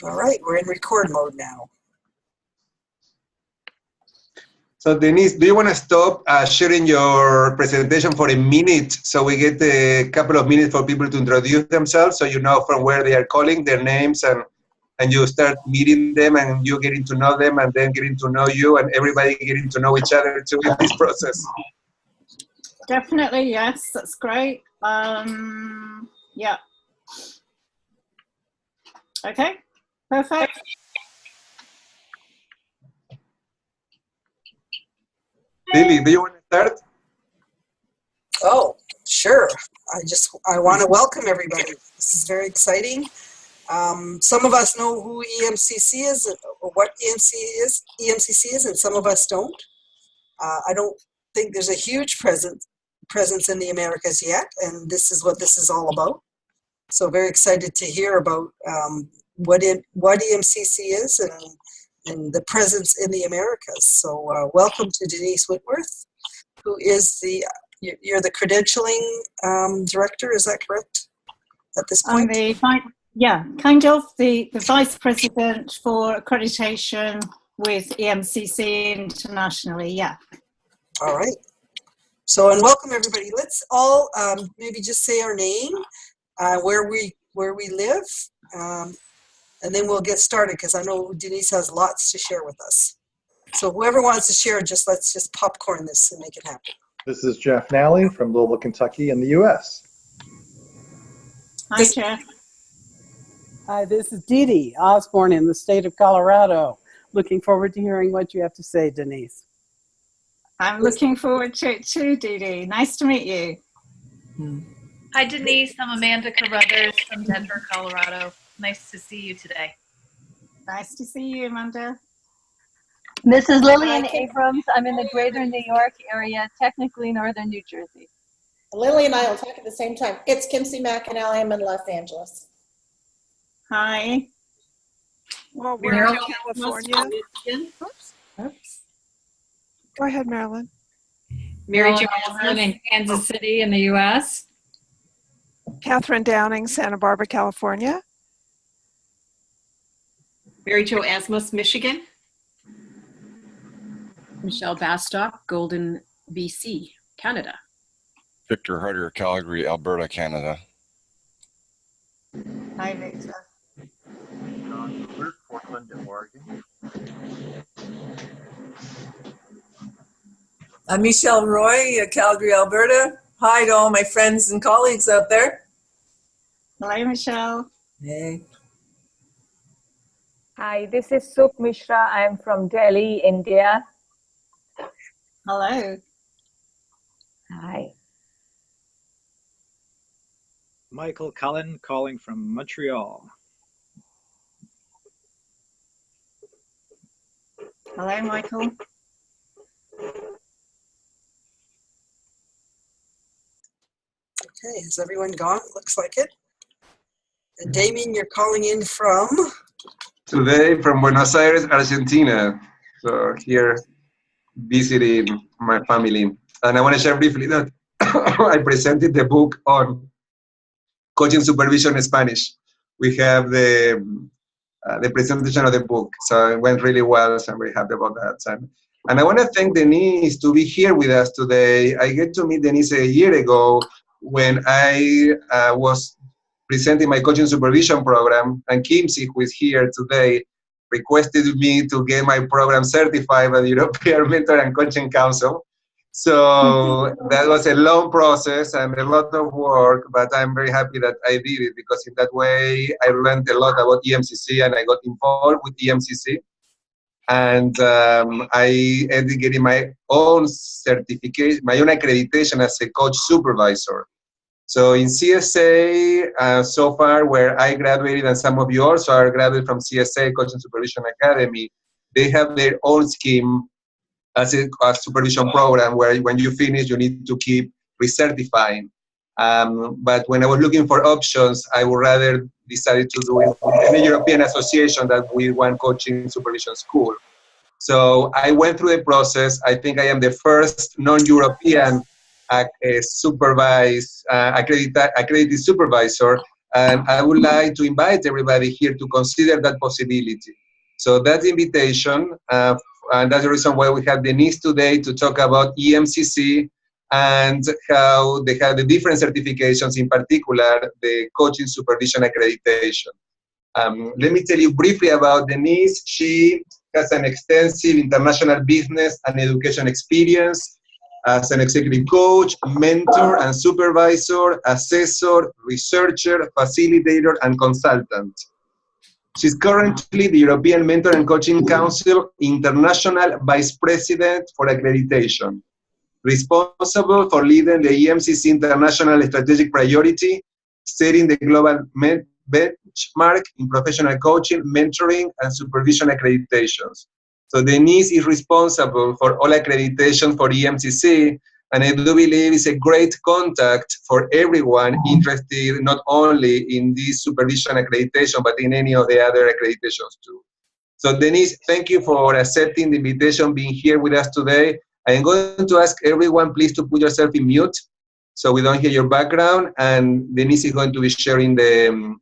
All right, we're in record mode now. So Denise, do you want to stop sharing your presentation for a minute so we get a couple of minutes for people to introduce themselves so you know from where they are calling, their names, and you start meeting them and you getting to know them and then getting to know you and everybody getting to know each other too in this process? Definitely, yes, that's great. Yeah. Okay, perfect. Lily, do you want to start? Oh, sure. I want to welcome everybody. This is very exciting. Some of us know who EMCC is or what EMCC is, and some of us don't. I don't think there's a huge presence in the Americas yet, and this is what this is all about. So very excited to hear about what EMCC is and the presence in the Americas. So welcome to Denise Whithworth, who is you're the credentialing director, is that correct at this point? Yeah, kind of the vice president for accreditation with EMCC internationally, yeah. All right. So, and welcome everybody. Let's all maybe just say our name, where we live, and then we'll get started because I know Denise has lots to share with us. So whoever wants to share, let's just popcorn this and make it happen. This is Jeff Nally from Louisville, Kentucky in the U.S. Hi, Jeff. Hi, this is Dee Dee Osborne in the state of Colorado. Looking forward to hearing what you have to say, Denise. I'm looking forward to it too, Dee Dee. Nice to meet you. Hi, Denise. I'm Amanda Carruthers from Denver, Colorado. Nice to see you today. Nice to see you, Amanda. This is Lillian Abrams. I'm in the greater New York area, technically northern New Jersey. Lily and I will talk at the same time. It's Kimsey McAnally. I'm in Los Angeles. Hi. Well, we're in California. Oops. Go ahead, Marilyn. Mary Jo Asman in Kansas City in the U.S. Catherine Downing, Santa Barbara, California. Mary Jo Asmus, Michigan. Michelle Bastock, Golden, BC, Canada. Victor Harder, Calgary, Alberta, Canada. Hi, Victor. John Hubert, Portland, Oregon. I'm Michelle Roy, Calgary, Alberta. Hi to all my friends and colleagues out there. Hello, Michelle. Hey. Hi, this is Suk Mishra. I'm from Delhi, India. Hello. Hi. Michael Cullen calling from Montreal. Hello, Michael. Okay, has everyone gone? Looks like it. And Damien, you're calling in from? Today from Buenos Aires, Argentina. So here visiting my family. And I want to share briefly that I presented the book on coaching supervision in Spanish. We have the presentation of the book, so it went really well, so I'm very happy about that. And I want to thank Denise to be here with us today. I get to meet Denise a year ago when I was presenting my coaching supervision program, and Kimsey, who is here today, requested me to get my program certified by the European Mentor and Coaching Council. So that was a long process and a lot of work, but I'm very happy that I did it because in that way I learned a lot about EMCC and I got involved with EMCC. And I ended up getting my own certification, my own accreditation as a coach supervisor. So in CSA, so far where I graduated, and some of you also are graduated from CSA, Coaching Supervision Academy, they have their own scheme as a supervision program where when you finish, you need to keep recertifying. But when I was looking for options, I would rather decided to do it in the European Association that we want coaching supervision school. So I went through the process. I think I am the first non-European accredited supervisor And I would like to invite everybody here to consider that possibility. So that's the invitation, and that's the reason why we have Denise today to talk about EMCC and how they have the different certifications, in particular, the coaching supervision accreditation. Let me tell you briefly about Denise. She has an extensive international business and education experience as an executive coach, mentor and supervisor, assessor, researcher, facilitator, and consultant. She's currently the European Mentor and Coaching Council International Vice President for Accreditation, responsible for leading the EMCC International Strategic Priority, setting the global benchmark in professional coaching, mentoring, and supervision accreditations. So Denise is responsible for all accreditation for EMCC, and I do believe it's a great contact for everyone interested not only in this supervision accreditation, but in any of the other accreditations too. So Denise, thank you for accepting the invitation, being here with us today. I am going to ask everyone please to put yourself in mute so we don't hear your background, and Denise is going to be sharing the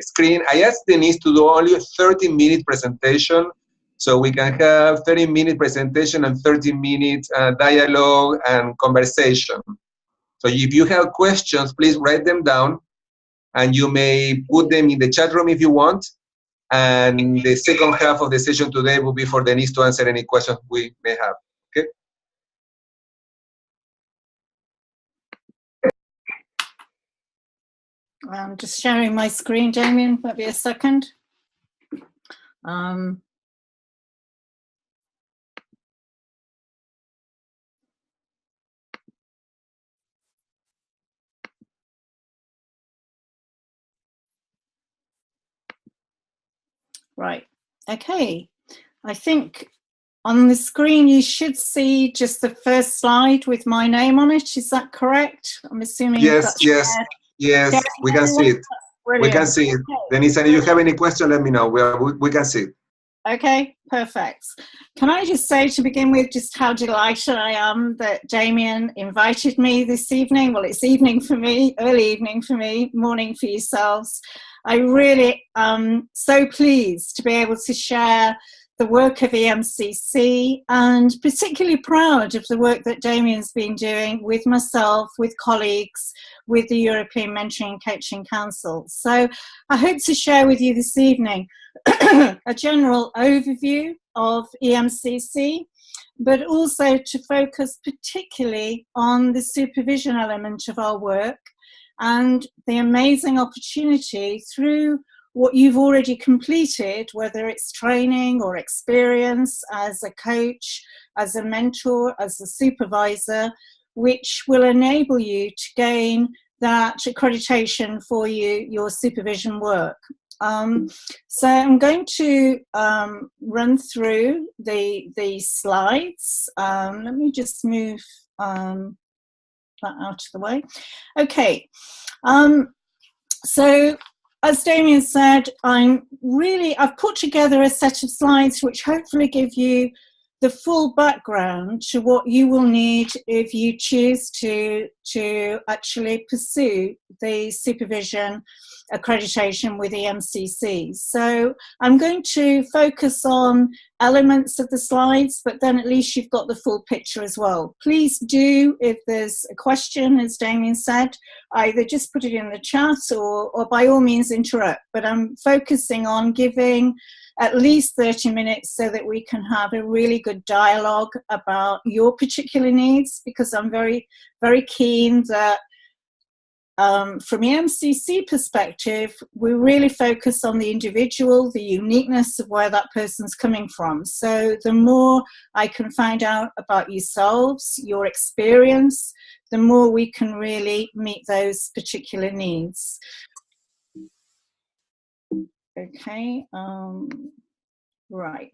screen. I asked Denise to do only a 30-minute presentation, so we can have 30-minute presentation and 30-minute dialogue and conversation. So if you have questions, please write them down, and you may put them in the chat room if you want. And the second half of the session today will be for Denise to answer any questions we may have. Okay? I'm just sharing my screen, Damien. Might be a second. Right, okay. I think on the screen you should see just the first slide with my name on it. Is that correct? I'm assuming. Yes, yes, yes, we can see it. We can see it. Denise, if you have any question, let me know. We can see it. Okay, perfect. Can I just say to begin with just how delighted I am that Damien invited me this evening. Well, it's evening for me, early evening for me, morning for yourselves. I really am so pleased to be able to share the work of EMCC, and particularly proud of the work that Damien's been doing with myself, with colleagues, with the European Mentoring and Coaching Council. So I hope to share with you this evening a general overview of EMCC, but also to focus particularly on the supervision element of our work and the amazing opportunity through what you've already completed, whether it's training or experience as a coach, as a mentor, as a supervisor, which will enable you to gain that accreditation for your supervision work. So I'm going to run through the slides. Let me just move that out of the way. Okay. So as Damien said, I've put together a set of slides which hopefully give you the full background to what you will need if you choose to actually pursue the supervision accreditation with EMCC. So I'm going to focus on elements of the slides, but then at least you've got the full picture as well. Please do, if there's a question, as Damien said, either just put it in the chat or by all means interrupt. But I'm focusing on giving at least 30 minutes so that we can have a really good dialogue about your particular needs, because I'm very, very keen that from EMCC perspective, we really focus on the individual, the uniqueness of where that person's coming from. So the more I can find out about yourselves, your experience, the more we can really meet those particular needs. Okay, right.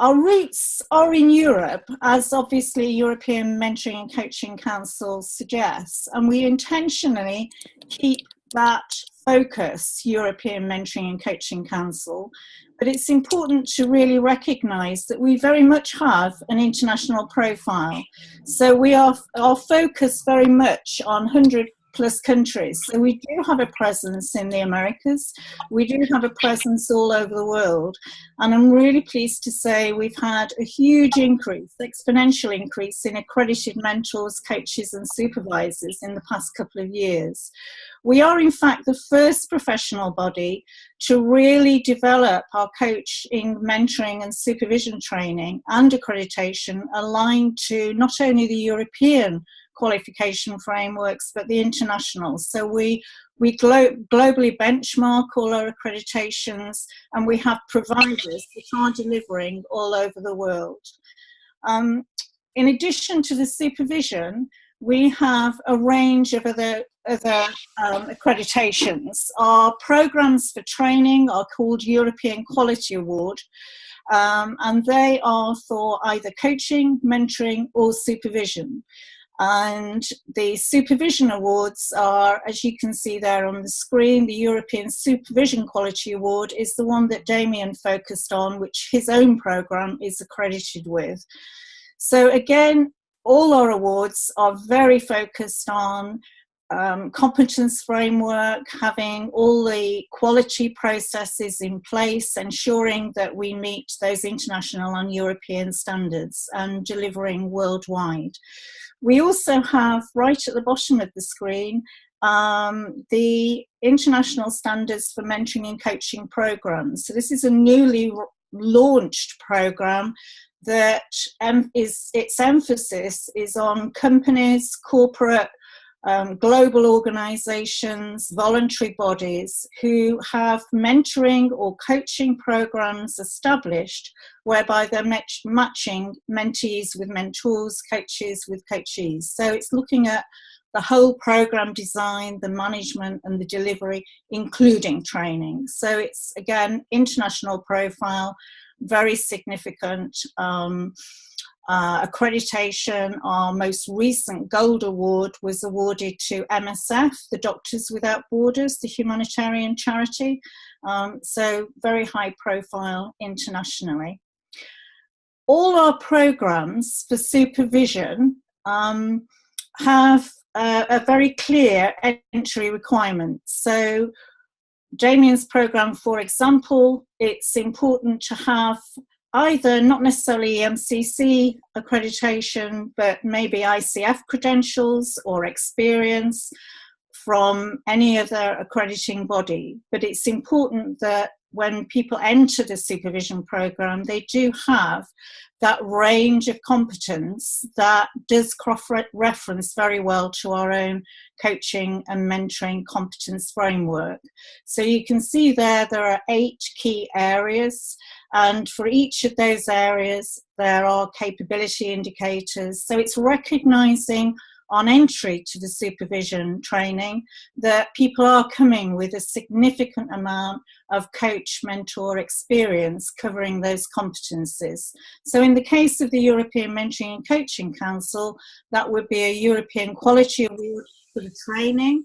Our roots are in Europe, as obviously European Mentoring and Coaching Council suggests, and we intentionally keep that focus, European Mentoring and Coaching Council, but it's important to really recognise that we very much have an international profile. So we are focused very much on 100+ plus countries. So we do have a presence in the Americas. We do have a presence all over the world. And I'm really pleased to say we've had a huge increase, exponential increase in accredited mentors, coaches and supervisors in the past couple of years. We are in fact the first professional body to really develop our coaching, mentoring and supervision training and accreditation aligned to not only the European qualification frameworks but the international. So we globally benchmark all our accreditations, and we have providers that are delivering all over the world. In addition to the supervision, we have a range of other accreditations. Our programs for training are called European Quality Award, and they are for either coaching, mentoring or supervision. And the supervision awards are, as you can see there on the screen, the European Supervision Quality Award is the one that Damien focused on, which his own program is accredited with. So again, all our awards are very focused on competence framework, having all the quality processes in place, ensuring that we meet those international and European standards and delivering worldwide. We also have, right at the bottom of the screen, the international standards for mentoring and coaching programs. So this is a newly launched program that its emphasis is on companies, corporate, global organizations, voluntary bodies who have mentoring or coaching programs established whereby they're matching mentees with mentors, coaches with coachees. So it's looking at the whole program design, the management and the delivery, including training. So it's, again, international profile, very significant accreditation. Our most recent gold award was awarded to MSF, the Doctors Without Borders, the humanitarian charity. So very high profile internationally. All our programs for supervision have a very clear entry requirement. So Damien's program, for example, it's important to have either not necessarily EMCC accreditation, but maybe ICF credentials or experience from any other accrediting body. But it's important that when people enter the supervision program, they do have that range of competence that does cross-reference very well to our own coaching and mentoring competence framework. So you can see there are 8 key areas, and for each of those areas there are capability indicators. So it's recognizing on entry to the supervision training that people are coming with a significant amount of coach mentor experience covering those competencies. So in the case of the European Mentoring and Coaching Council, that would be a European Quality Award for the training,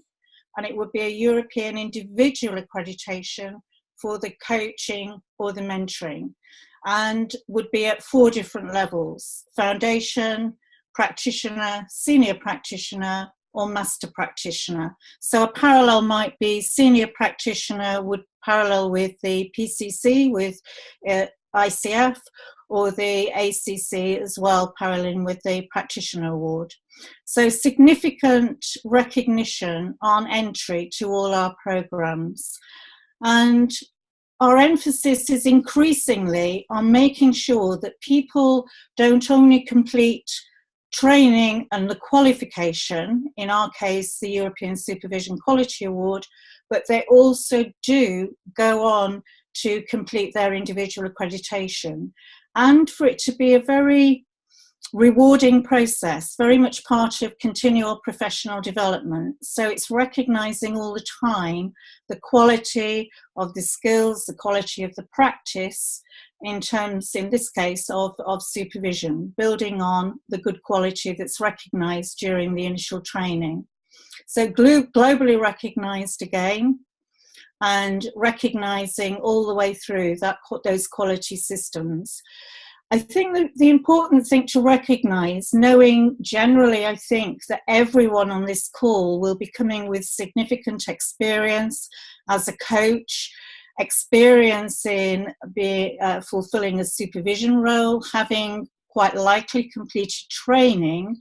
and it would be a European individual accreditation for the coaching or the mentoring, and would be at 4 different levels: foundation, practitioner, senior practitioner, or master practitioner. So a parallel might be senior practitioner would parallel with the PCC, with ICF, or the ACC as well, paralleling with the practitioner award. So significant recognition on entry to all our programs. And our emphasis is increasingly on making sure that people don't only complete training and the qualification, in our case the European Supervision Quality Award, but they also do go on to complete their individual accreditation, and for it to be a very rewarding process, very much part of continual professional development. So it's recognizing all the time the quality of the skills, the quality of the practice, in terms, in this case, of supervision, building on the good quality that's recognized during the initial training. So globally recognized again, and recognizing all the way through those quality systems. I think that the important thing to recognise, knowing generally, I think that everyone on this call will be coming with significant experience as a coach, experience in fulfilling a supervision role, having quite likely completed training.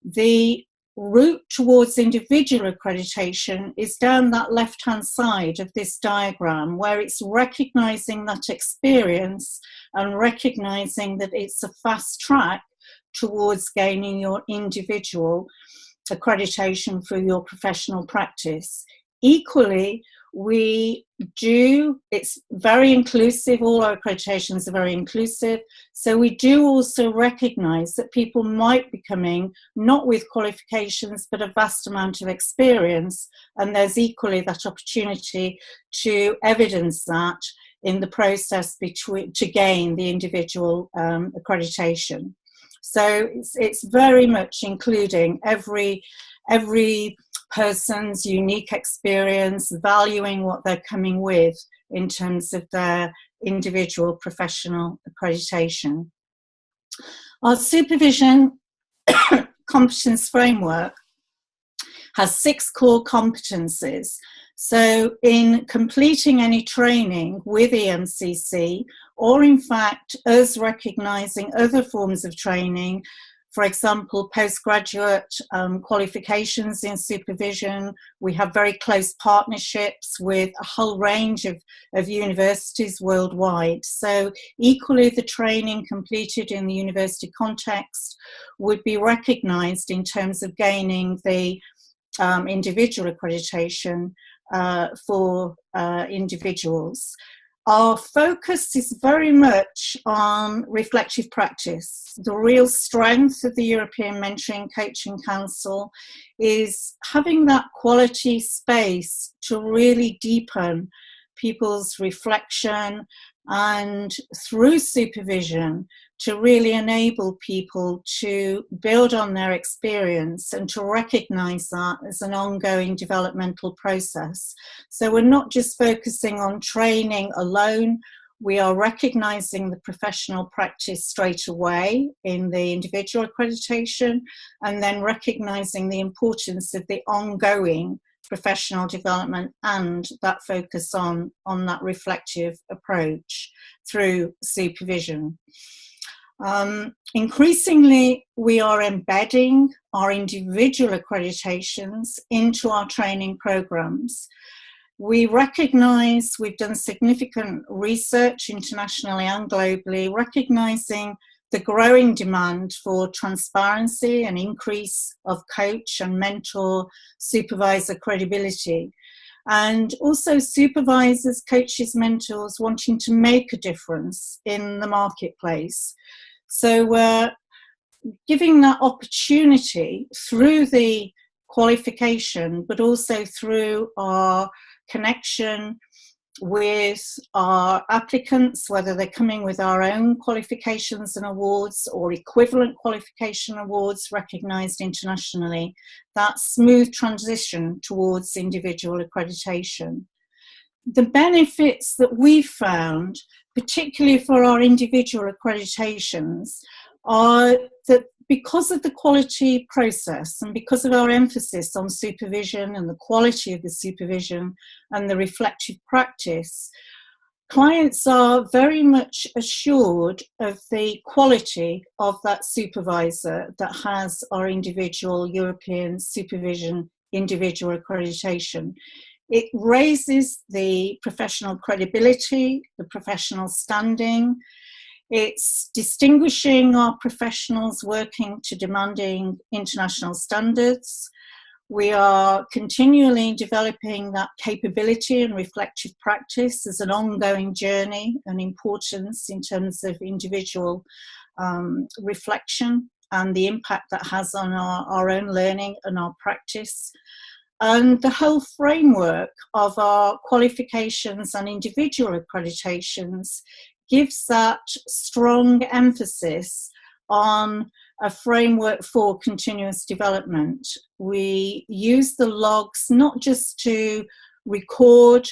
The route towards individual accreditation is down that left-hand side of this diagram, where it's recognising that experience and recognising that it's a fast track towards gaining your individual accreditation for your professional practice. Equally, it's very inclusive, all our accreditations are very inclusive, so we do also recognise that people might be coming not with qualifications but a vast amount of experience, and there's equally that opportunity to evidence that in the process to gain the individual accreditation. So it's very much including every person's unique experience, valuing what they're coming with in terms of their individual professional accreditation. Our supervision competence framework has 6 core competencies. So in completing any training with EMCC, or in fact us recognising other forms of training, for example, postgraduate qualifications in supervision, we have very close partnerships with a whole range of universities worldwide. So equally, the training completed in the university context would be recognised in terms of gaining the individual accreditation for individuals. Our focus is very much on reflective practice. The real strength of the European Mentoring Coaching Council is having that quality space to really deepen people's reflection, and through supervision to really enable people to build on their experience and to recognise that as an ongoing developmental process. So we're not just focusing on training alone, we are recognising the professional practice straight away in the individual accreditation, and then recognising the importance of the ongoing professional development and that focus on that reflective approach through supervision. Increasingly, we are embedding our individual accreditations into our training programs. We recognise we've done significant research internationally and globally, recognising the growing demand for transparency and increase of coach and mentor supervisor credibility. And also supervisors, coaches, mentors wanting to make a difference in the marketplace. So we're giving that opportunity through the qualification, but also through our connection with our applicants, whether they're coming with our own qualifications and awards or equivalent qualification awards recognised internationally, that smooth transition towards individual accreditation. The benefits that we've found, particularly for our individual accreditations, are that because of the quality process and because of our emphasis on supervision and the quality of the supervision and the reflective practice, clients are very much assured of the quality of that supervisor that has our individual European supervision individual accreditation. It raises the professional credibility, the professional standing. It's distinguishing our professionals working to demanding international standards. We are continually developing that capability and reflective practice as an ongoing journey and importance in terms of individual reflection and the impact that has on our own learning and our practice. And the whole framework of our qualifications and individual accreditations gives that strong emphasis on a framework for continuous development. We use the logs not just to record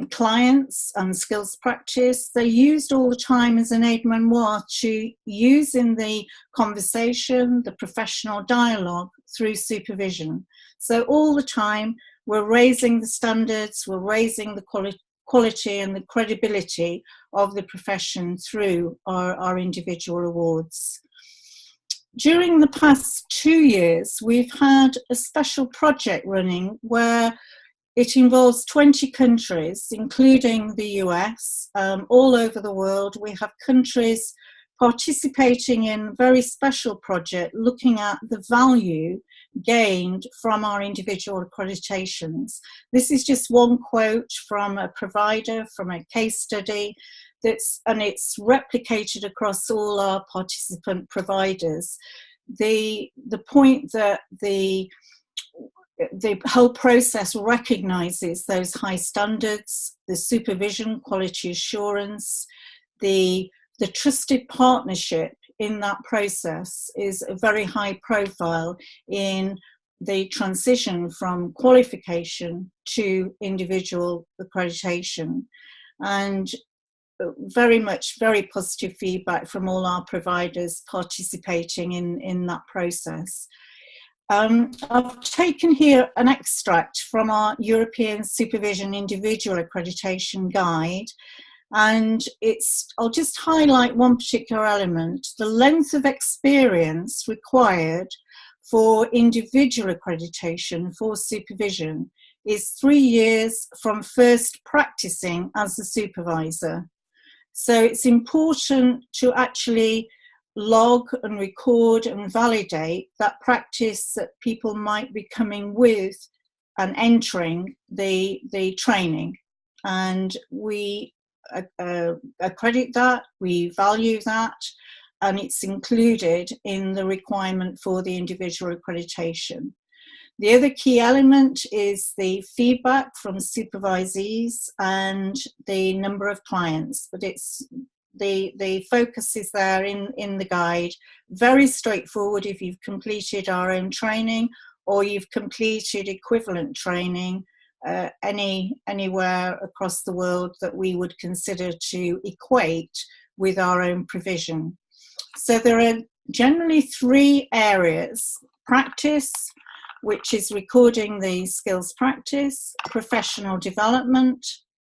clients and skills practice. They're used all the time as an aide-memoire to use in the conversation, the professional dialogue through supervision. So all the time we're raising the standards, we're raising the quality and the credibility of the profession through our individual awards. During the past 2 years, we've had a special project running where it involves 20 countries, including the US, all over the world. We have countries participating in a very special project looking at the value gained from our individual accreditations. This is just one quote from a provider, from a case study, and it's replicated across all our participant providers. The point that the whole process recognises those high standards, the supervision, quality assurance, the trusted partnership in that process is a very high profile in the transition from qualification to individual accreditation. And very positive feedback from all our providers participating in that process. I've taken here an extract from our European Supervision Individual Accreditation Guide, and I'll just highlight one particular element. The length of experience required for individual accreditation for supervision is 3 years from first practicing as a supervisor. So it's important to actually log and record and validate that practice that people might be coming with and entering the training. And we accredit that, we value that, and it's included in the requirement for the individual accreditation. The other key element is the feedback from supervisees and the number of clients, but it's the focus is there in the guide. Very straightforward if you've completed our own training or you've completed equivalent training anywhere across the world that we would consider to equate with our own provision. So there are generally 3 areas: practice, which is recording the skills practice, professional development,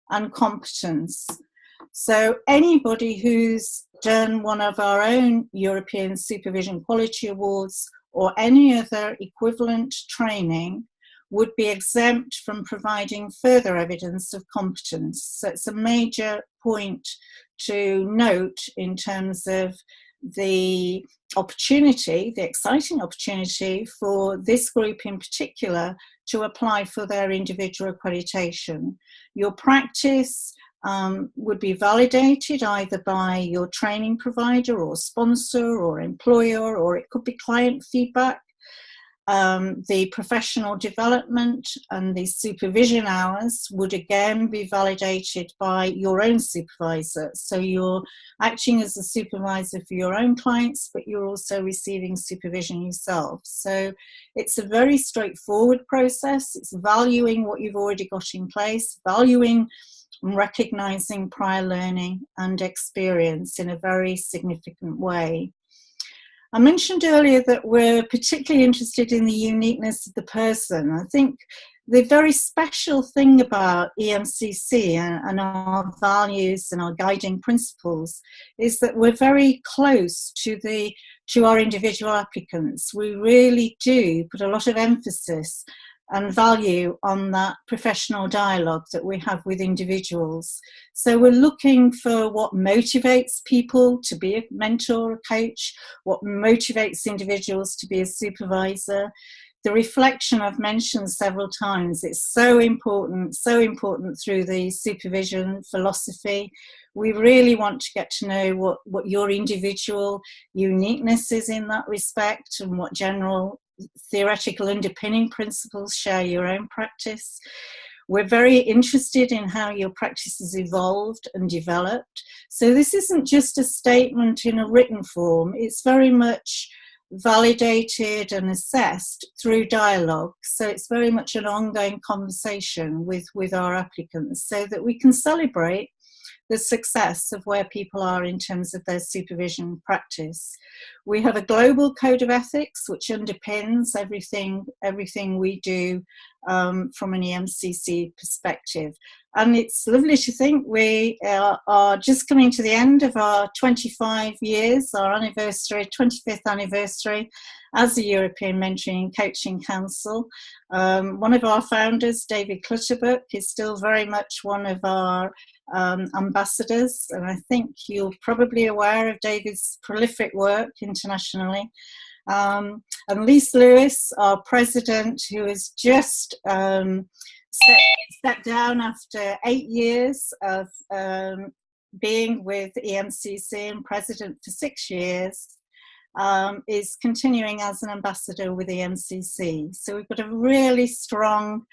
and competence. So anybody who's done one of our own European Supervision Quality Awards or any other equivalent training would be exempt from providing further evidence of competence. So it's a major point to note in terms of the opportunity, the exciting opportunity for this group in particular to apply for their individual accreditation. Your practice would be validated either by your training provider or sponsor or employer, or it could be client feedback. The professional development and the supervision hours would again be validated by your own supervisor. So you're acting as a supervisor for your own clients, but you're also receiving supervision yourself. So it's a very straightforward process. It's valuing what you've already got in place, valuing and recognizing prior learning and experience in a very significant way. I mentioned earlier that we're particularly interested in the uniqueness of the person. I think the very special thing about EMCC and our values and our guiding principles is that we're very close to our individual applicants. We really do put a lot of emphasis and value on that professional dialogue that we have with individuals. So we're looking for what motivates people to be a mentor, a coach, what motivates individuals to be a supervisor. The reflection I've mentioned several times, it's so important through the supervision philosophy. We really want to get to know what your individual uniqueness is in that respect and what general theoretical underpinning principles share your own practice. We're very interested in how your practice has evolved and developed. So this isn't just a statement in a written form, it's very much validated and assessed through dialogue. So it's very much an ongoing conversation with our applicants so that we can celebrate the success of where people are in terms of their supervision practice. We have a global code of ethics which underpins everything we do from an EMCC perspective. And it's lovely to think we are just coming to the end of our 25 years, our anniversary, 25th anniversary as a European Mentoring and Coaching Council. One of our founders, David Clutterbuck, is still very much one of our ambassadors, and I think you're probably aware of David's prolific work internationally. And Lisa Lewis, our president, who has just stepped down after 8 years of being with EMCC and president for 6 years, is continuing as an ambassador with EMCC. So we've got a really strong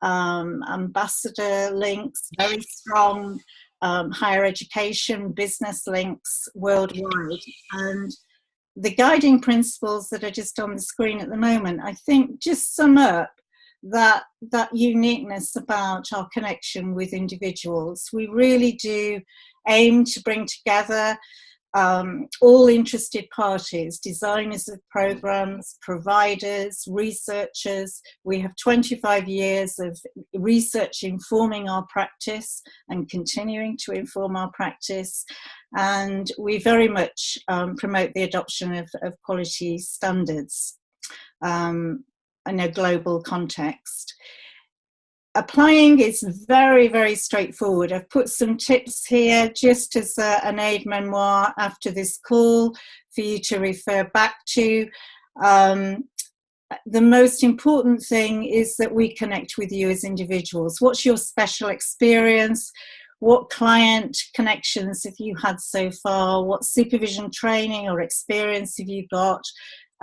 ambassador links, very strong higher education, business links worldwide. And the guiding principles that are just on the screen at the moment, I think just sum up that uniqueness about our connection with individuals. We really do aim to bring together all interested parties, designers of programs, providers, researchers. We have 25 years of research informing our practice and continuing to inform our practice. And we very much promote the adoption of quality standards in a global context. Applying is very, very straightforward. I've put some tips here just as an aid memoir after this call for you to refer back to. The most important thing is that we connect with you as individuals. What's your special experience? What client connections have you had so far? What supervision training or experience have you got?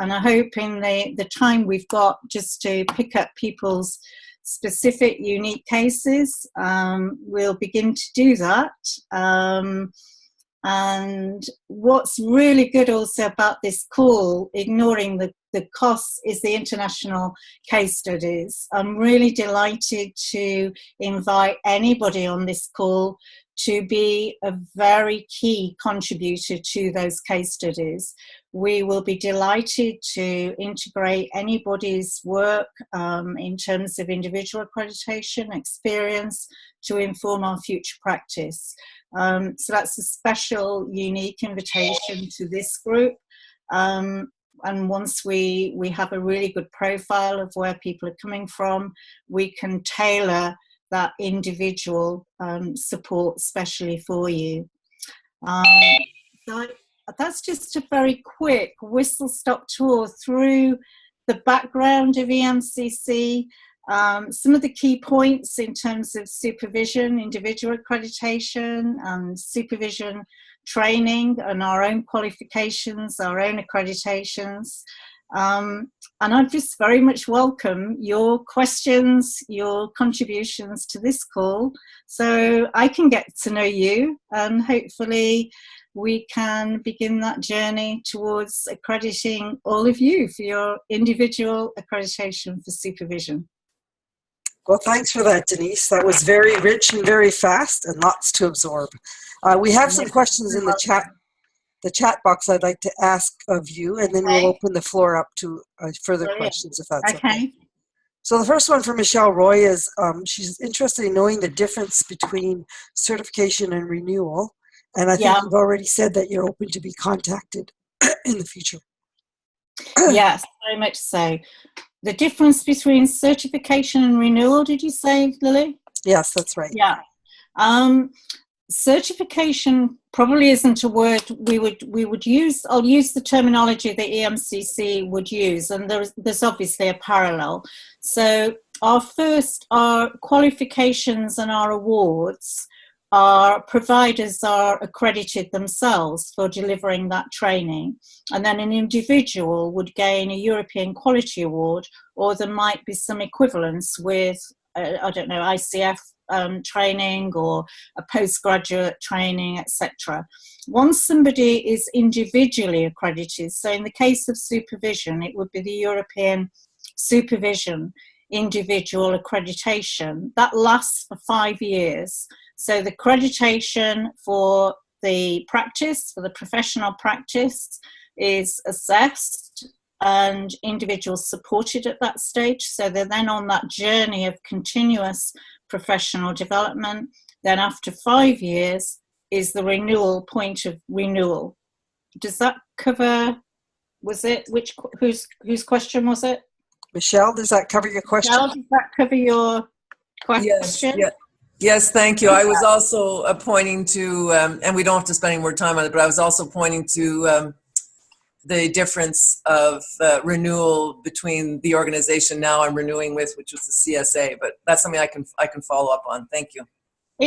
And I hope in the time we've got just to pick up people's specific unique cases, we'll begin to do that. And what's really good also about this call, ignoring the costs, is the international case studies. I'm really delighted to invite anybody on this call to be a very key contributor to those case studies. We will be delighted to integrate anybody's work in terms of individual accreditation experience to inform our future practice. So that's a special, unique invitation to this group. And once we have a really good profile of where people are coming from, we can tailor that individual support especially for you. So that's just a very quick whistle-stop tour through the background of EMCC, some of the key points in terms of supervision, individual accreditation, and supervision training, and our own qualifications, our own accreditations. And I just very much welcome your questions, your contributions to this call, so I can get to know you, and hopefully we can begin that journey towards accrediting all of you for your individual accreditation for supervision. Well, thanks for that, Denise. That was very rich and very fast and lots to absorb. We have some questions in the chat box I'd like to ask of you, and then we'll open the floor up to further questions if that's okay. So the first one from Michelle Roy is she's interested in knowing the difference between certification and renewal. And I think you've already said that you're open to be contacted in the future. Yes, very much so. The difference between certification and renewal, did you say, Lily? Yes, that's right. Yeah. Certification probably isn't a word we would use. I'll use the terminology that EMCC would use, and there's obviously a parallel. So our qualifications and our awards, our providers are accredited themselves for delivering that training, and then an individual would gain a European Quality Award, or there might be some equivalence with, I don't know, ICF training or a postgraduate training, etc. Once somebody is individually accredited, so in the case of supervision, it would be the European Supervision individual accreditation. That lasts for 5 years. So the accreditation for the practice, for the professional practice, is assessed and individuals supported at that stage. So they're then on that journey of continuous professional development. Then after 5 years is the renewal, point of renewal. Does that cover, was it, whose question was it? Michelle, does that cover your question? Michelle, does that cover your question? Yes, thank you. I was also pointing to, and we don't have to spend any more time on it, but I was also pointing to the difference of renewal between the organization now I'm renewing with, which was the CSA. But that's something I can follow up on. Thank you.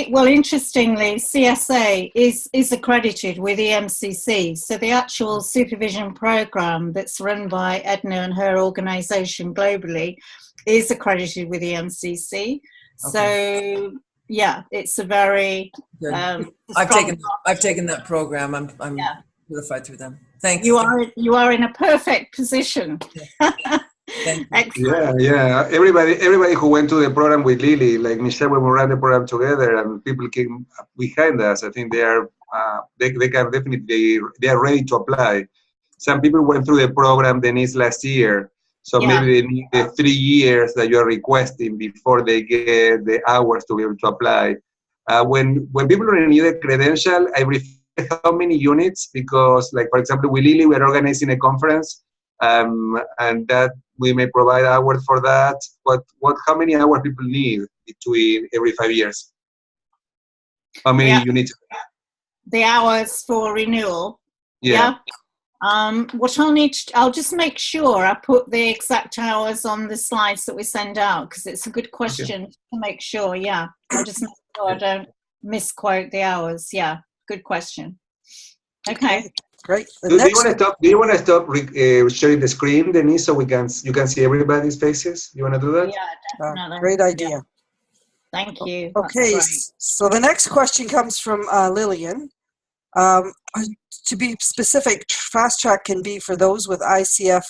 Well, interestingly, CSA is accredited with EMCC. So the actual supervision program that's run by Edna and her organization globally is accredited with EMCC. So yeah, it's a very I've taken that program. I'm certified through them. Thank you. you. You are in a perfect position. Yeah. Everybody who went to the program with Lily, like Michelle, when we ran the program together, and people came behind us. I think they are they can definitely, they are ready to apply. Some people went through the program, Denise, last year. So maybe they need the 3 years that you are requesting before they get the hours to be able to apply. When people renew the credential, I refer how many units, because, like, for example, with Lily, we're organizing a conference, and that we may provide hours for that. But how many hours people need between every 5 years? How many units? The hours for renewal. Yeah. What I'll just make sure I put the exact hours on the slides that we send out, because it's a good question to make sure. I'll just make sure I don't misquote the hours. Good question. Okay. Great. Do you want to stop sharing the screen, Denise, so you can see everybody's faces? You want to do that? Yeah, definitely. Great idea. Thank you. Okay, so the next question comes from Lillian. To be specific, fast track can be for those with ICF,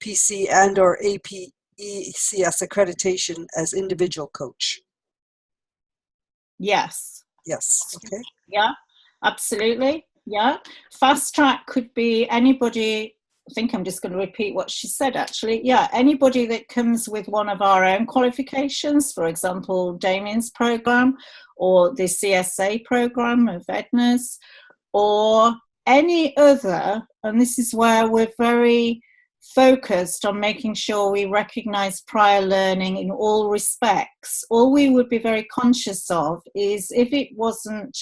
PC, and or APECS accreditation as individual coach. Yes. Okay. Yeah, absolutely. Yeah. Fast track could be anybody. I think I'm just going to repeat what she said, actually. Yeah, anybody that comes with one of our own qualifications, for example, Damien's program or the CSA program of Edna's, or any other, and this is where we're very focused on making sure we recognize prior learning in all respects. All we would be very conscious of is if it wasn't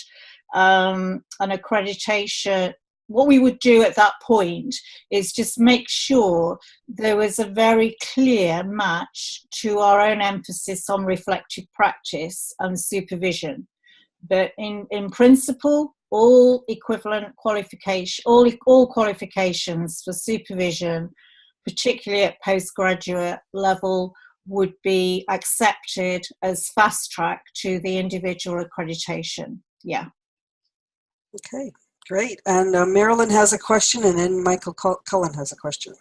an accreditation, what we would do at that point is just make sure there was a very clear match to our own emphasis on reflective practice and supervision. But in principle, all equivalent qualification, all qualifications for supervision, particularly at postgraduate level, would be accepted as fast track to the individual accreditation. Yeah. Okay, great. And Marilyn has a question, and then Michael Cullen has a question.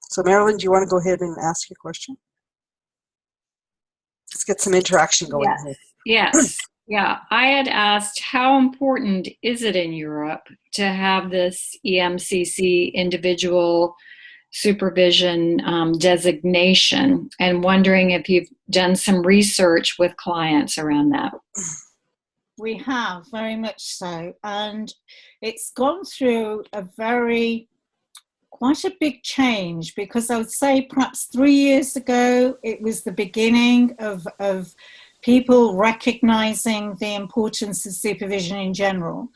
So Marilyn, do you want to go ahead and ask your question? Let's get some interaction going here. Yes. Yeah, I had asked how important is it in Europe to have this EMCC individual supervision designation, and wondering if you've done some research with clients around that. We have, very much so, and it's gone through quite a big change, because I would say perhaps 3 years ago it was the beginning of people recognizing the importance of supervision in general.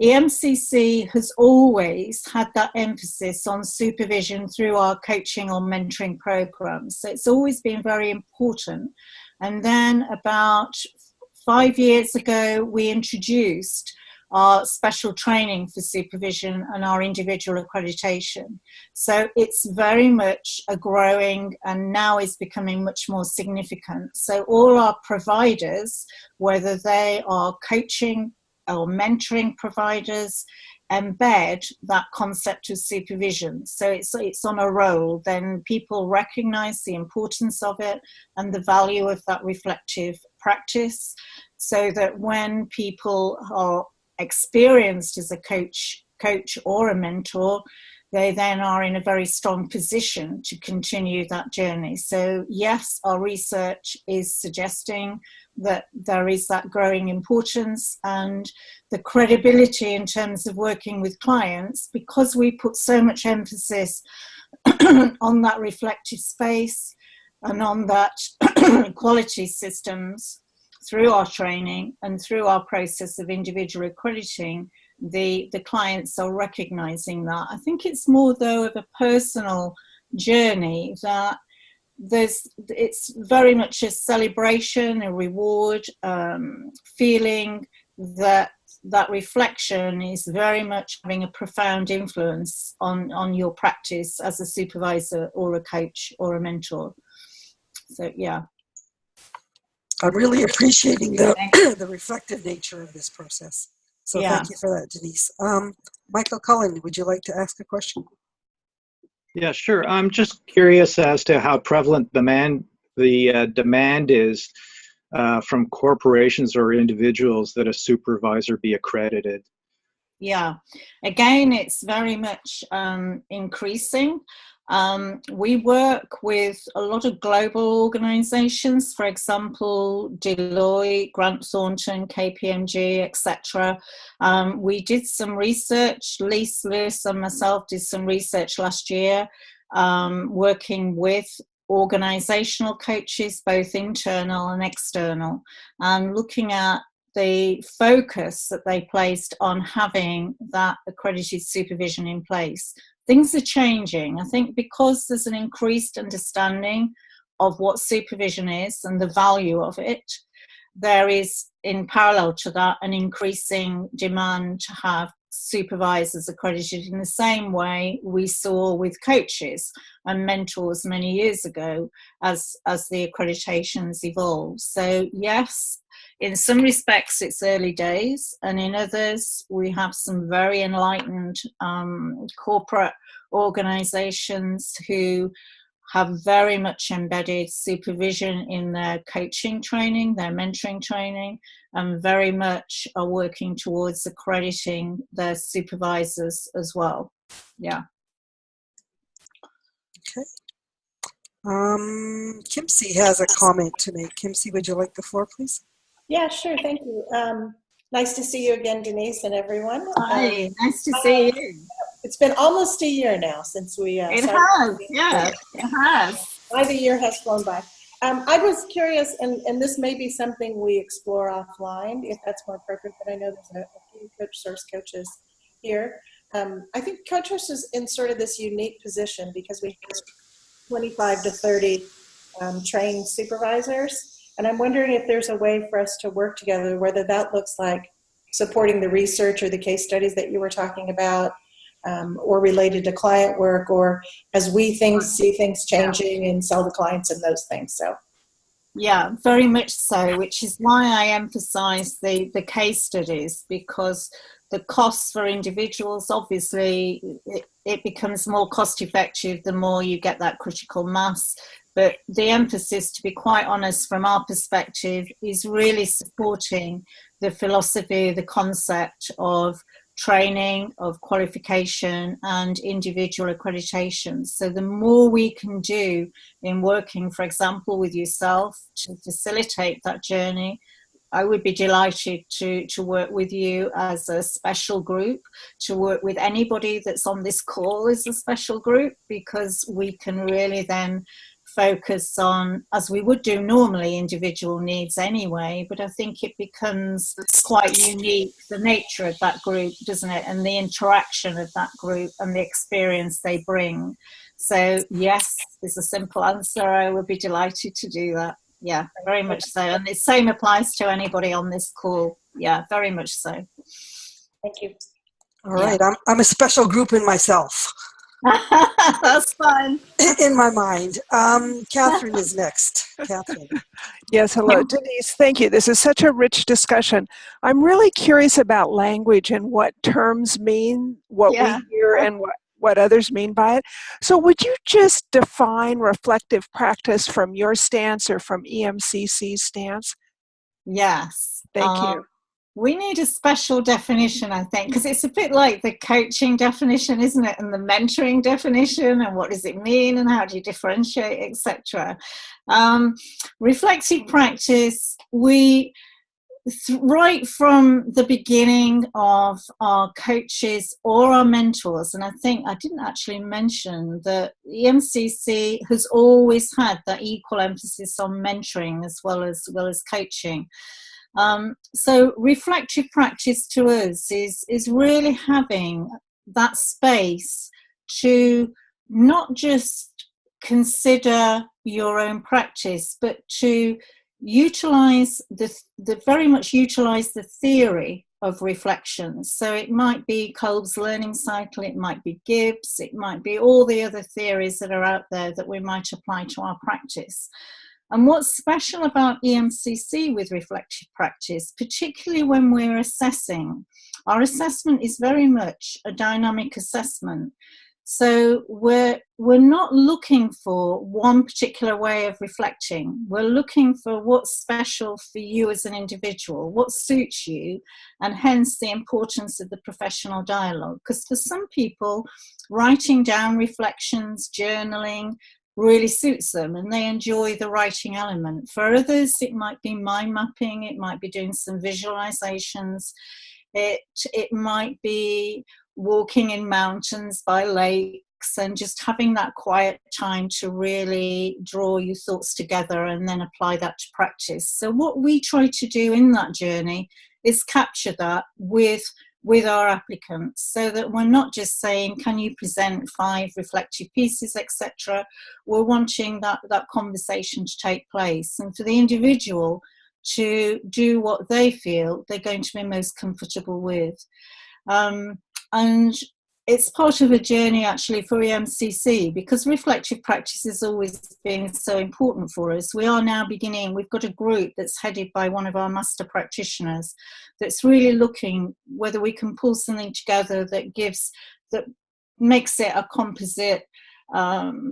EMCC has always had that emphasis on supervision through our coaching or mentoring programs. So it's always been very important. And then about 5 years ago, we introduced our special training for supervision and our individual accreditation. So it's very much a growing and now is becoming much more significant. So all our providers, whether they are coaching or mentoring providers, embed that concept of supervision. So it's on a roll. Then people recognize the importance of it and the value of that reflective practice, so that when people are experienced as a coach or a mentor, they then are in a very strong position to continue that journey. So yes, our research is suggesting that there is that growing importance and the credibility in terms of working with clients, because we put so much emphasis on that reflective space and on that quality systems through our training and through our process of individual accrediting. The clients are recognizing that. I think it's more, though, of a personal journey, that it's very much a celebration, a reward, feeling that reflection is very much having a profound influence on your practice as a supervisor or a coach or a mentor. So yeah, I'm really appreciating the reflective nature of this process. So yeah. Thank you for that, Denise. Michael Cullen, would you like to ask a question? Yeah, sure. I'm just curious as to how prevalent the demand is from corporations or individuals that a supervisor be accredited. Yeah, again, it's very much increasing. We work with a lot of global organizations, for example, Deloitte, Grant Thornton, KPMG, etc. We did some research, Lewis and myself did some research last year, working with organizational coaches, both internal and external, and looking at the focus that they placed on having that accredited supervision in place. Things are changing. I think because there's an increased understanding of what supervision is and the value of it, there is, in parallel to that, an increasing demand to have supervisors accredited in the same way we saw with coaches and mentors many years ago as the accreditations evolved. So yes, in some respects it's early days, and in others we have some very enlightened corporate organizations who have very much embedded supervision in their coaching training, their mentoring training, and very much are working towards accrediting their supervisors as well. Yeah. Okay. Kimsey has a comment to make. Kimsey, would you like the floor, please? Yeah, sure. Thank you. Nice to see you again, Denise, and everyone. Hi, nice to see you. It's been almost a year now since we it has, yeah, it has. Why the year has flown by. I was curious, and this may be something we explore offline, if that's more appropriate, but I know there's a few Coach Source coaches here. I think Coach Source is in sort of this unique position because we have 25 to 30 trained supervisors. And I'm wondering if there's a way for us to work together, whether that looks like supporting the research or the case studies that you were talking about, or related to client work, or as we see things changing and sell to clients and those things. So, yeah, very much so, which is why I emphasize the case studies, because the costs for individuals, obviously, it becomes more cost effective the more you get that critical mass. But the emphasis, to be quite honest, from our perspective, is really supporting the philosophy, the concept of training, of qualification, and individual accreditation. So the more we can do in working, for example, with yourself to facilitate that journey, I would be delighted to work with you as a special group, to work with anybody that's on this call as a special group, because we can really then focus on, as we would do normally, individual needs anyway, but I think it becomes quite unique, the nature of that group, doesn't it, and the interaction of that group and the experience they bring. So yes is a simple answer. I would be delighted to do that. Yeah, very much so. And the same applies to anybody on this call. Yeah, very much so. Thank you. All right, I'm a special group in myself. That's fun. In my mind. Catherine is next. Catherine. Yes, hello, Denise. Thank you. This is such a rich discussion. I'm really curious about language and what terms mean, what we hear, and what others mean by it. So would you just define reflective practice from your stance or from EMCC's stance? Yes. Thank you. We need a special definition, I think, because it's a bit like the coaching definition, isn't it? And the mentoring definition, and what does it mean, and how do you differentiate, etc. Reflective practice, right from the beginning of our coaches or our mentors, and I think I didn't actually mention that EMCC has always had that equal emphasis on mentoring as well as coaching. So reflective practice to us is really having that space to not just consider your own practice, but to utilize very much utilize the theory of reflection. So it might be Kolb's learning cycle, it might be Gibbs, it might be all the other theories that are out there that we might apply to our practice. And what's special about EMCC with reflective practice, particularly when we're assessing, our assessment is very much a dynamic assessment. So we're not looking for one particular way of reflecting. We're looking for what's special for you as an individual, what suits you, and hence the importance of the professional dialogue. Because for some people, writing down reflections, journaling, really suits them and they enjoy the writing element. For others, it might be mind mapping, it might be doing some visualizations, it might be walking in mountains by lakes and just having that quiet time to really draw your thoughts together and then apply that to practice. So what we try to do in that journey is capture that with our applicants, so that we're not just saying, can you present 5 reflective pieces, etc. We're wanting that conversation to take place and for the individual to do what they feel they're going to be most comfortable with. And it's part of a journey actually for EMCC, because reflective practice has always been so important for us. We are now beginning, we've got a group that's headed by one of our master practitioners that's really looking whether we can pull something together that makes it a composite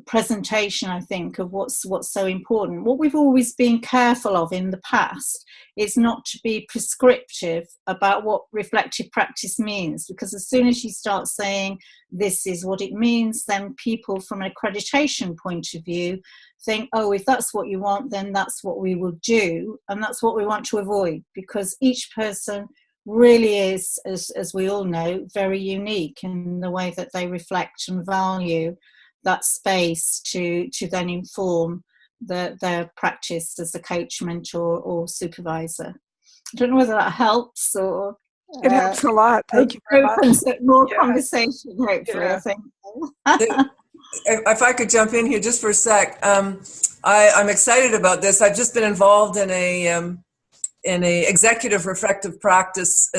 presentation, I think, of what's so important. What we've always been careful of in the past is not to be prescriptive about what reflective practice means, because as soon as you start saying this is what it means, then people from an accreditation point of view think, oh, if that's what you want, then that's what we will do, and that's what we want to avoid, because each person really is, as we all know, very unique in the way that they reflect and value that space to then inform their practice as a coach, mentor or supervisor. I don't know whether that helps or... It helps a lot. Thank you very much. Opens more conversation, hopefully, I think. If I could jump in here just for a sec. I'm excited about this. I've just been involved in a executive reflective practice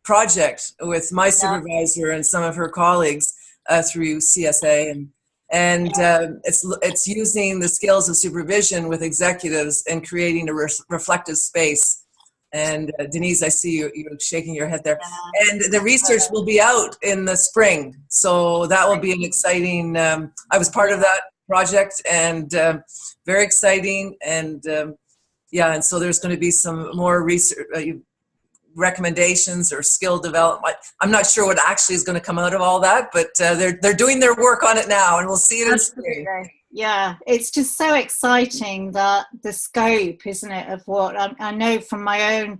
project with my supervisor and some of her colleagues through CSA, and it's using the skills of supervision with executives and creating a reflective space. And Denise, I see you shaking your head there. And the research will be out in the spring, so that will be an exciting. I was part of that project, and very exciting. And and so there's going to be some more research. Recommendations or skill development. I'm not sure what actually is going to come out of all that, but they're doing their work on it now, and we'll see it in spring. Yeah, it's just so exciting, that the scope, isn't it, of what I know from my own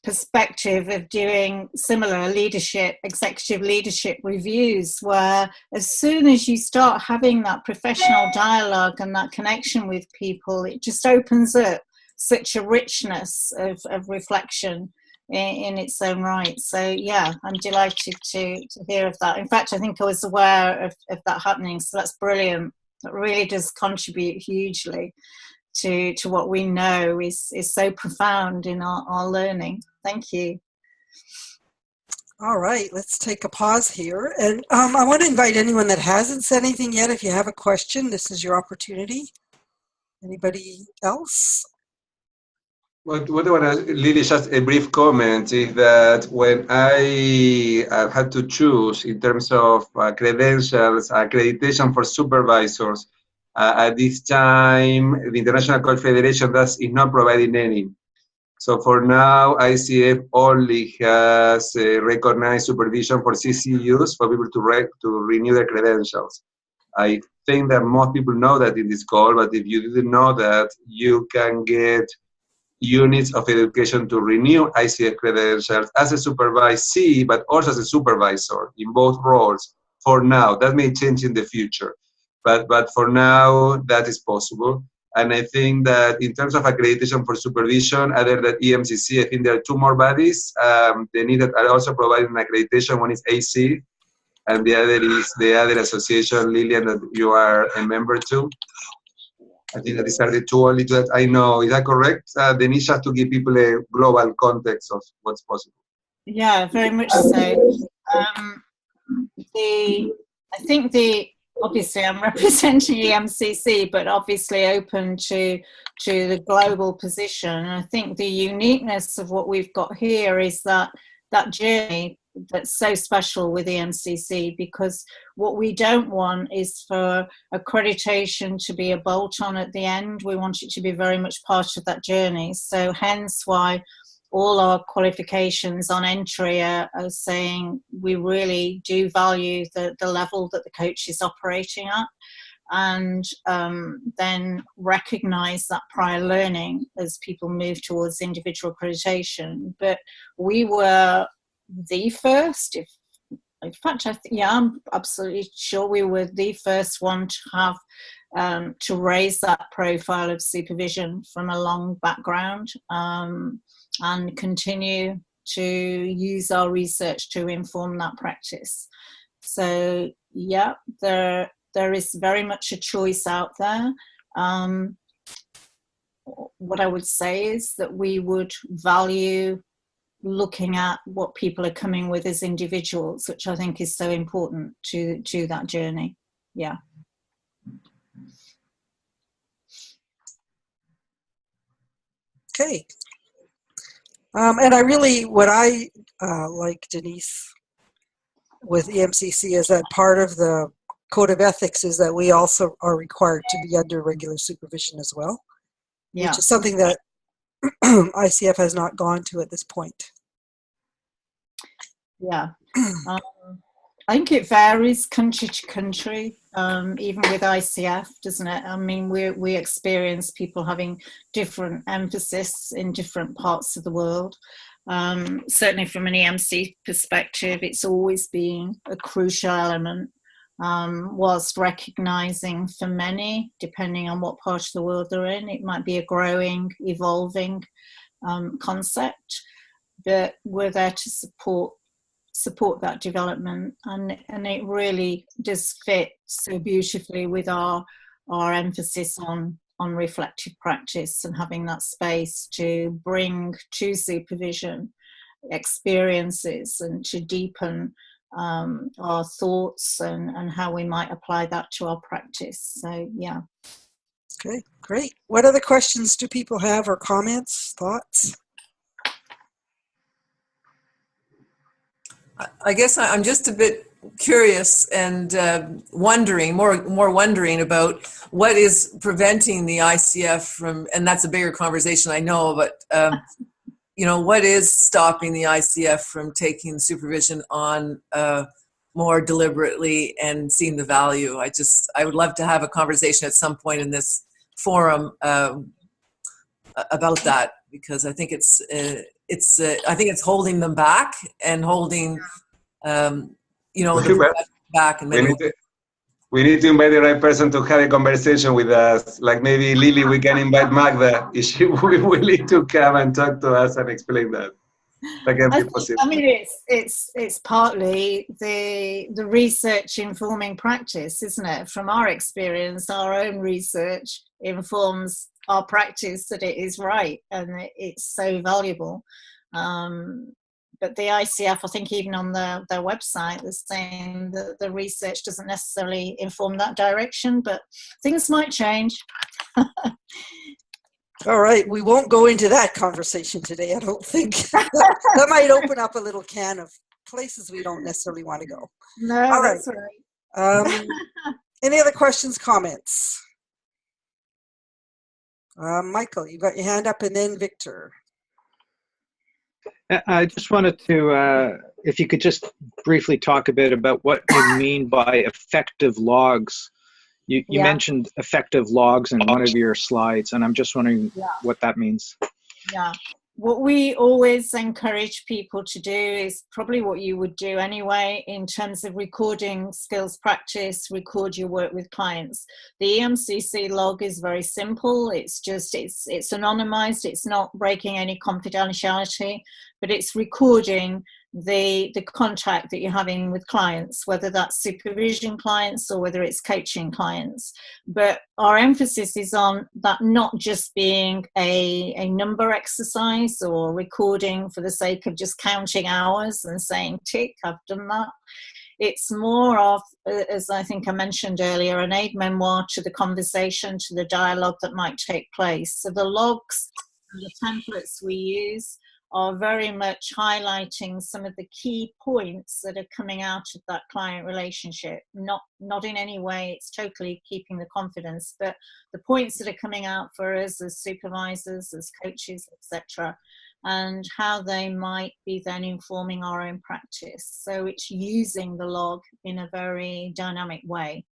perspective of doing similar executive leadership reviews, where as soon as you start having that professional dialogue and that connection with people, it just opens up such a richness of reflection in its own right. So yeah, I'm delighted to hear of that. In fact, I think I was aware of that happening, so that's brilliant. It really does contribute hugely to what we know is so profound in our learning. Thank you. All right, let's take a pause here. And I want to invite anyone that hasn't said anything yet. If you have a question, this is your opportunity. Anybody else? What I want to, Lily, just a brief comment is that when I had to choose in terms of credentials, accreditation for supervisors, at this time, the International Coach Federation is not providing any. So for now, ICF only has recognized supervision for CCUs for people to renew their credentials. I think that most people know that in this call, but if you didn't know that, you can get units of education to renew ICF credentials as a supervisee, but also as a supervisor in both roles for now. That may change in the future, but for now, that is possible. And I think that in terms of accreditation for supervision, other than EMCC, I think there are two more bodies. They need that are also providing accreditation. One is AC, and the other is the other association, Lillian, that you are a member to. I think that these are the two only that I know. Is that correct? Denise, just to give people a global context of what's possible. Yeah, very much so. Obviously I'm representing EMCC, but obviously open to the global position. I think the uniqueness of what we've got here is that journey that's so special with EMCC, because what we don't want is for accreditation to be a bolt-on at the end. We want it to be very much part of that journey. So hence why all our qualifications on entry are saying we really do value the level that the coach is operating at, and then recognise that prior learning as people move towards individual accreditation. But we were the first, in fact, I'm absolutely sure we were the first one to have to raise that profile of supervision from a long background, and continue to use our research to inform that practice. So yeah, there is very much a choice out there. What I would say is that we would value looking at what people are coming with as individuals, which I think is so important to that journey. Yeah. Okay. And I really, what I like, Denise, with EMCC is that part of the code of ethics is that we also are required to be under regular supervision as well, yeah, which is something that ICF has not gone to at this point. Yeah. I think it varies country to country, even with ICF, doesn't it? I mean, we experience people having different emphasis in different parts of the world. Certainly from an EMC perspective, it's always been a crucial element, whilst recognising for many, depending on what part of the world they're in, it might be a growing, evolving concept, but we're there to support that development, and it really does fit so beautifully with our emphasis on reflective practice and having that space to bring to supervision experiences and to deepen our thoughts and how we might apply that to our practice. So yeah. Okay, great. What other questions do people have, or comments, thoughts? I guess I'm just a bit curious and wondering about what is preventing the ICF from, and that's a bigger conversation, I know, but what is stopping the ICF from taking supervision on more deliberately and seeing the value? I would love to have a conversation at some point in this forum about that, because I think I think it's holding them back and holding the back. And we need to invite the right person to have a conversation with us. Like maybe Lily, we can invite Magda if she will be willing to come and talk to us and explain that. That can be possible. I mean, it's partly the research informing practice, isn't it? From our experience, our own research informs our practice that it is right, and it's so valuable. But but the ICF, I think even on their website, they're saying that the research doesn't necessarily inform that direction, but things might change. All right, we won't go into that conversation today, I don't think. That might open up a little can of places we don't necessarily want to go. No, all right. that's right. Any other questions, comments? Michael, you got your hand up, and then Victor. I just wanted to, if you could just briefly talk a bit about what you mean by effective logs. You mentioned effective logs in one of your slides, and I'm just wondering what that means. Yeah. What we always encourage people to do is probably what you would do anyway in terms of recording skills practice, record your work with clients. The EMCC log is very simple. It's just, it's anonymized. It's not breaking any confidentiality, but it's recording the contact that you're having with clients, whether that's supervision clients or whether it's coaching clients. But our emphasis is on that not just being a number exercise or recording for the sake of just counting hours and saying, tick, I've done that. It's more of, as I think I mentioned earlier, an aid memoir to the conversation, to the dialogue that might take place. So the logs and the templates we use are very much highlighting some of the key points that are coming out of that client relationship. Not in any way, it's totally keeping the confidence, but the points that are coming out for us as supervisors, as coaches, etc., and how they might be then informing our own practice. So it's using the log in a very dynamic way.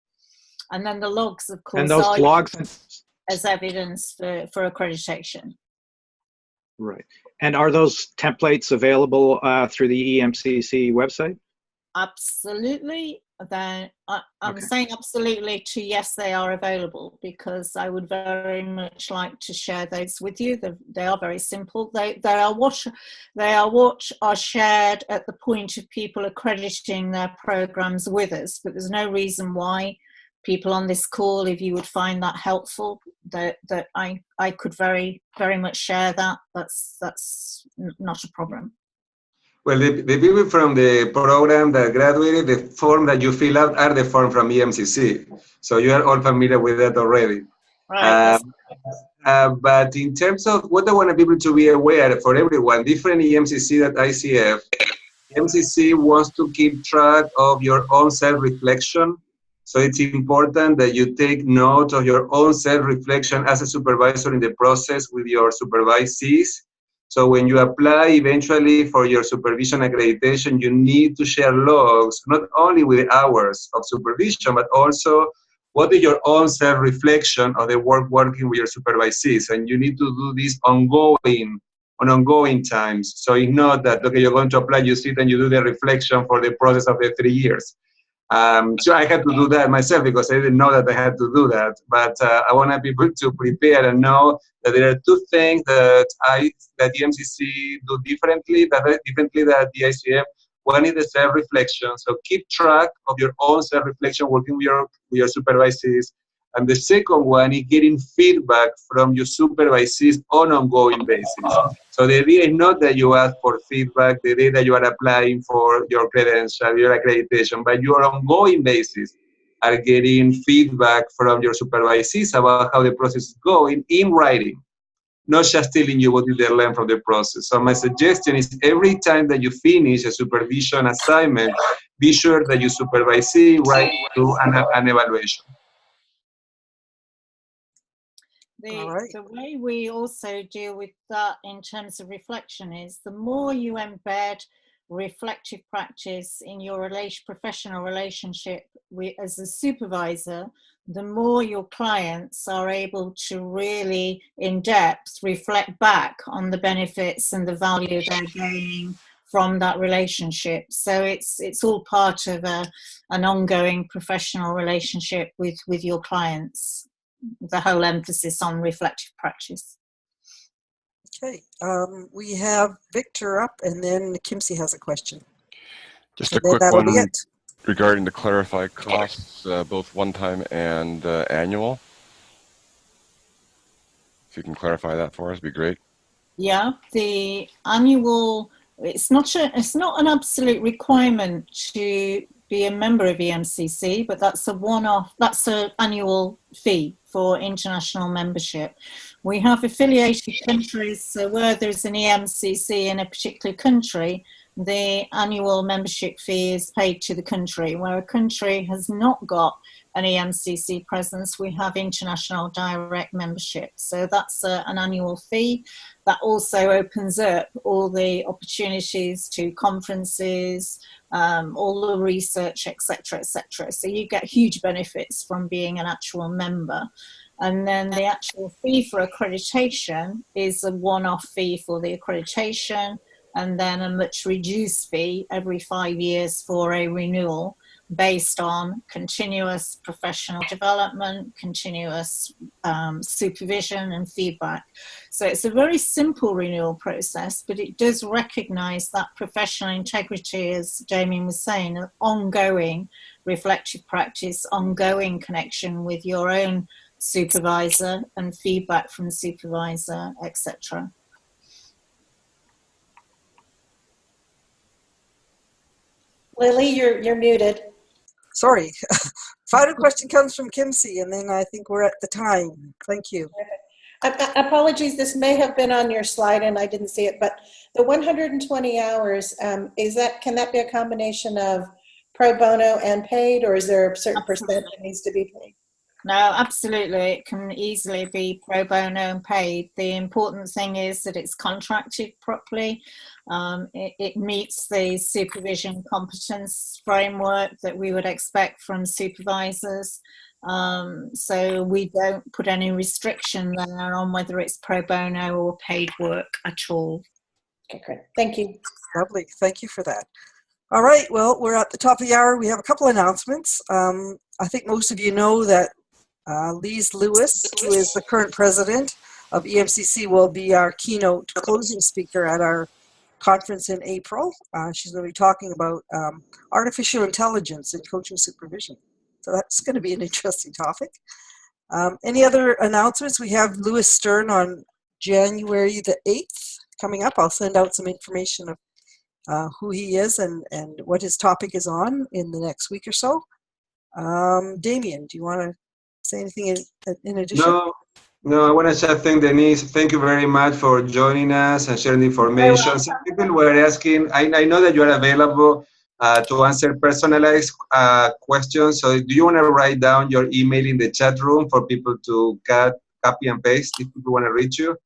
And then the logs, of course, and those are logs as evidence for accreditation. Right. And are those templates available through the EMCC website? Absolutely. Then I'm saying absolutely to yes, they are available, because I would very much like to share those with you. They are very simple. They are what are shared at the point of people accrediting their programs with us. But there's no reason why people on this call, if you would find that helpful, that I could very much share that. That's not a problem. Well, the people from the program that graduated, the form that you fill out are the form from EMCC. So you are all familiar with that already. Right. But in terms of what I want people to be aware for everyone, different EMCC that ICF, EMCC wants to keep track of your own self-reflection. So it's important that you take note of your own self-reflection as a supervisor in the process with your supervisees. So when you apply eventually for your supervision accreditation, you need to share logs, not only with the hours of supervision, but also what is your own self-reflection of the work working with your supervisees. And you need to do this on ongoing times. So it's not that, okay, you're going to apply, you sit and you do the reflection for the process of the 3 years. So I had to do that myself because I didn't know that I had to do that. But I want people to prepare and know that there are two things that the EMCC do differently than the ICF. One is the self-reflection. So keep track of your own self-reflection working with your supervisees. And the second one is getting feedback from your supervisees on an ongoing basis. So the idea is not that you ask for feedback the day that you are applying for your credential, your accreditation, but your ongoing basis are getting feedback from your supervisees about how the process is going in writing, not just telling you what they learned from the process. So my suggestion is every time that you finish a supervision assignment, be sure that your supervisee writes to an evaluation. The way we also deal with that in terms of reflection is the more you embed reflective practice in your professional relationship as a supervisor, the more your clients are able to really in depth reflect back on the benefits and the value they're gaining from that relationship. So it's all part of an ongoing professional relationship with your clients. The whole emphasis on reflective practice. Okay, we have Victor up, and then Kimsey has a question. Just a quick one regarding the clarified costs, both one-time and annual. If you can clarify that for us, it'd be great. Yeah, the annual it's not an absolute requirement to be a member of EMCC, but that's an annual fee for international membership. We have affiliated countries, so where there's an EMCC in a particular country, the annual membership fee is paid to the country. Where a country has not got an EMCC presence, we have international direct membership. So that's an annual fee. That also opens up all the opportunities to conferences, all the research, etc., etc. So you get huge benefits from being an actual member. And then the actual fee for accreditation is a one-off fee for the accreditation, and then a much reduced fee every 5 years for a renewal based on continuous professional development, continuous supervision and feedback. So it's a very simple renewal process, but it does recognize that professional integrity, as Damien was saying, an ongoing reflective practice, ongoing connection with your own supervisor and feedback from the supervisor, etc. Lily, you're muted. Sorry. Final question comes from Kimsey, and then I think we're at the time. Thank you. Apologies, this may have been on your slide and I didn't see it, but the 120 hours, can that be a combination of pro bono and paid, or is there a certain percent that needs to be paid? No, absolutely. It can easily be pro bono and paid. The important thing is that it's contracted properly. It meets the supervision competence framework that we would expect from supervisors. So we don't put any restriction there on whether it's pro bono or paid work at all. Okay, great. Thank you. Lovely. Thank you for that. All right. Well, we're at the top of the hour. We have a couple of announcements. I think most of you know that Lise Lewis, who is the current president of EMCC, will be our keynote closing speaker at our conference in April. She's going to be talking about artificial intelligence in coaching supervision. So that's going to be an interesting topic. Any other announcements? We have Lewis Stern on January the 8th coming up. I'll send out some information of who he is and what his topic is on in the next week or so. Damien, do you want to say anything in addition? No, I want to say Denise, thank you very much for joining us and sharing the information. Some people were asking, I know that you are available to answer personalized questions. So do you want to write down your email in the chat room for people to copy and paste if people want to reach you?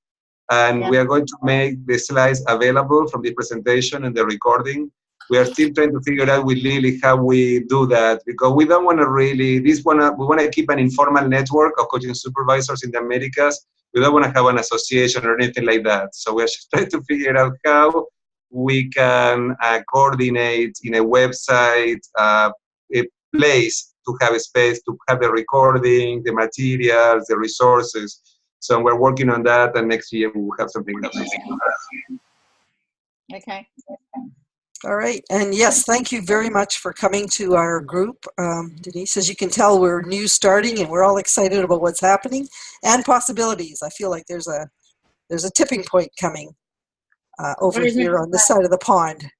And we are going to make the slides available from the presentation and the recording. We are still trying to figure out with Lily how we do that, because we don't want to really, we want to keep an informal network of coaching supervisors in the Americas. We don't want to have an association or anything like that. So we're just trying to figure out how we can coordinate in a website, a place to have a space to have the recording, the materials, the resources. So we're working on that, and next year we will have something else. Okay. All right. And yes, thank you very much for coming to our group. Denise, as you can tell, we're new starting and we're all excited about what's happening and possibilities. I feel like there's a tipping point coming over here on this side of the pond.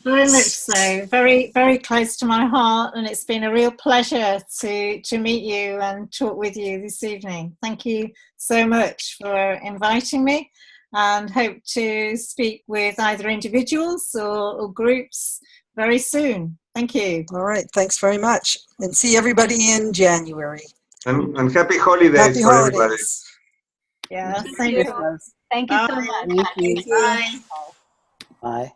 Very much so. Very, very close to my heart, and it's been a real pleasure to meet you and talk with you this evening. Thank you so much for inviting me, and hope to speak with either individuals or groups very soon. Thank you. All right. Thanks very much. And see everybody in January. And happy holidays happy for holidays. everybody. Yeah, thank you. Thank you so much. Thank you. Bye. Bye.